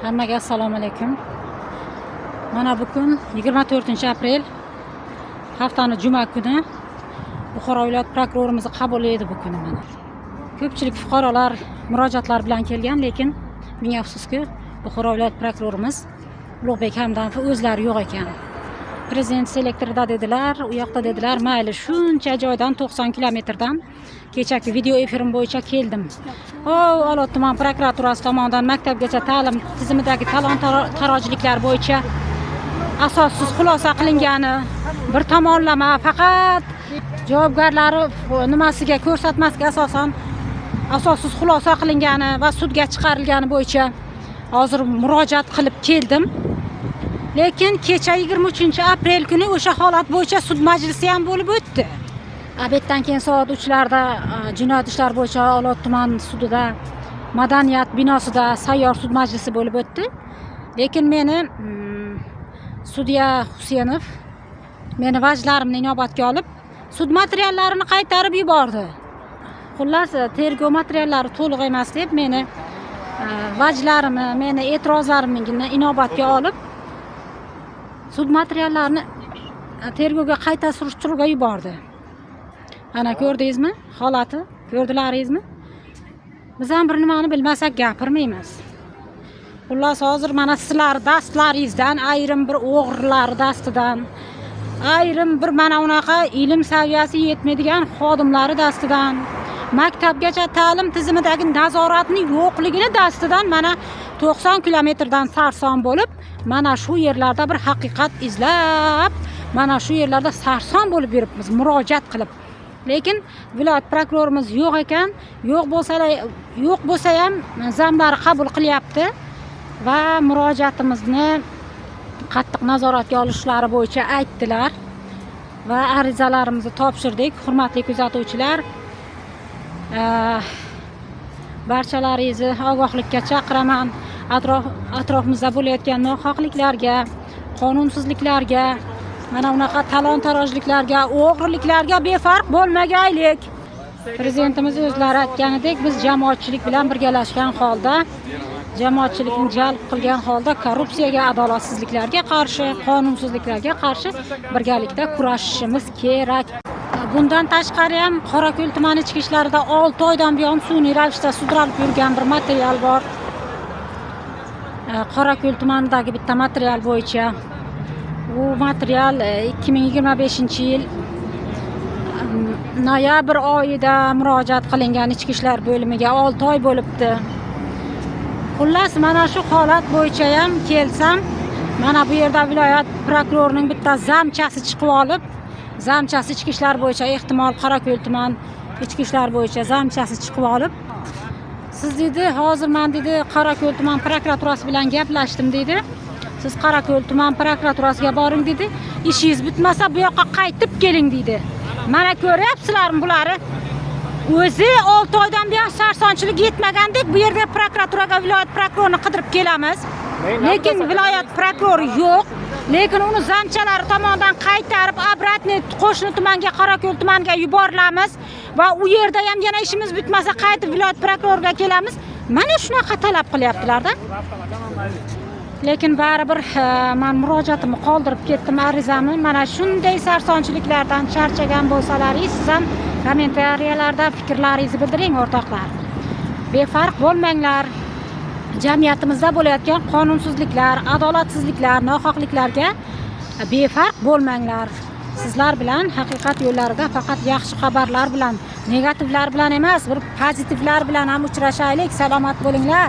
Hammaga assalomu alaykum. Mana bugun 24-aprel haftaning juma kuni Buxoro viloyat prokurorimiz qabul edi bu kuni mana. Ko'pchilik fuqarolar murojaatlar bilan kelgan, lekin ming afsuski Buxoro viloyat prokurorimiz Ulug'bek Hamdamov o'zlari yo'q ekan. Prezident selektorida dedilar, u yoqda dedilar, mayli shuncha joydan 90 kilometrdan kechaki video efirim bo'yicha keldim. Olot tuman prokuraturasi tomonidan maktabgacha ta'lim tizimidagi talon-tarojliklar bo'yicha asossiz xulosa qilingani, bir tomonlama faqat javobgarlari nimasiga ko'rsatmasga asosan asossiz xulosa qilingani va sudga chiqarilgani bo'yicha hozir murojaat qilib keldim. Lekin kecha 23-aprel kuni o'sha holat bo'yicha sud majlisi ham bo'lib o'tdi. Obeddan keyin soat 3larda jinoyat ishlar bo'yicha Olot tuman sudida madaniyat binosida sayyor sud majlisi bo'lib o'tdi. Lekin meni sudya Husenov meni vajlarimni inobatga olib, sud materiallarini qaytarib yubordi. Xullas, tergov materiallari to'liq emas deb meni vajlarimni, meni e'tirozlarimni inobatga olib, sud materiallarini tergovga qayta surishtiruvga yubordi. Ana ko'rdingizmi? Holati ko'rdilaringizmi? Biz ham bir nimani bilmasak gapirmaymiz. Xullas, hozir mana sizlar dastlaringizdan, ayrim bir o'g'rilar dastidan, ayrim bir mana unaqa ilm saviyasi yetmaydigan xodimlari dastidan, maktabgacha ta'lim tizimidagi nazoratning yo'qligini dastidan mana 90 kilometrdan sarson bo'lib, mana shu yerlarda bir haqiqat izlab, mana shu yerlarda sarson bo'lib yuribmiz, murojaat qilib. Lekin viloyat prokurorimiz yo'q ekan, yo'q bo'lsa ham zamlari qabul qilyapti va murojaatimizni qattiq nazoratga olishlari bo'yicha aytdilar va arizalarimizni topshirdik. Hurmatli kuzatuvchilar, barchalaringizni ogohlikka chaqiraman. Atrofimizda bo'layotgan nohaqliklarga, qonunsizliklarga, mana unaqa talon-tarojliklarga, o'g'riliklarga befarq bo'lmagaylik. Prezidentimiz o'zlari aytganidek, biz jamoatchilik bilan birgalashgan holda, jamoatchilikni jalb qilgan holda korrupsiyaga, adolatsizliklarga qarshi, qonunsizliklarga qarshi birgalikda kurashishimiz kerak. Bundan tashqari ham Qorako'l tumani ichki ishlarida 6 oydan buyon sun'iy ravishda sudralib yurgan bir material bor. Qorako'l tumanidagi bitta material bo'yicha. Bu material 2025-yil noyabr oyida murojaat qilingan ichki ishlar bo'limiga 6 oy bo'libdi. Xullas, mana shu holat bo'yicha ham kelsam, mana bu yerda viloyat prokurorining bitta zamchasi chiqib olib, zamchasi ichki ishlar bo'yicha, ehtimol Qorako'l tuman ichki ishlar bo'yicha zamchasi chiqib olib, siz dedi, hozir men dedi Qorako'l tuman prokuraturasi bilan gaplashdim dedi. Siz Qorako'l tuman prokuraturasiga boring dedi. Ishingiz bitmasa bu yoqqa qaytib keling dedi. Mana ko'ryapsizlarmi bularni? O'zi 6 oydan buyon sarsonchilik yetmagandek bu yerga prokuraturaga viloyat prokurorini qidirib kelamiz. Lekin viloyat prokurori yo'q. Lekin uni zamchalari tomonidan qaytarib obratni qo'shni tumanga, Qorako'l tumaniga yuborilamiz va u yerda ham yana ishimiz bitmasa qaytib viloyat prokuroriga kelamiz. Mana shunaqa talab qilyaptilar-da. Lekin baribir men murojaatimni qoldirib ketdim, arizamni. Mana shunday sarsonchiliklardan charchagan bo'lsalaringiz, siz ham kommentariyalarda fikrlaringizni bildiring, o'rtoqlar. Befarq bo'lmanglar. Jamiyatimizda bo'layotgan qonunsizliklar, adolatsizliklar, nohaqliklarga befarq bo'lmanglar. Sizlar bilan haqiqat yo'llarida faqat yaxshi xabarlar bilan, negativlar bilan emas, bir pozitivlar bilan ham uchrashaylik. Salomat bo'linglar.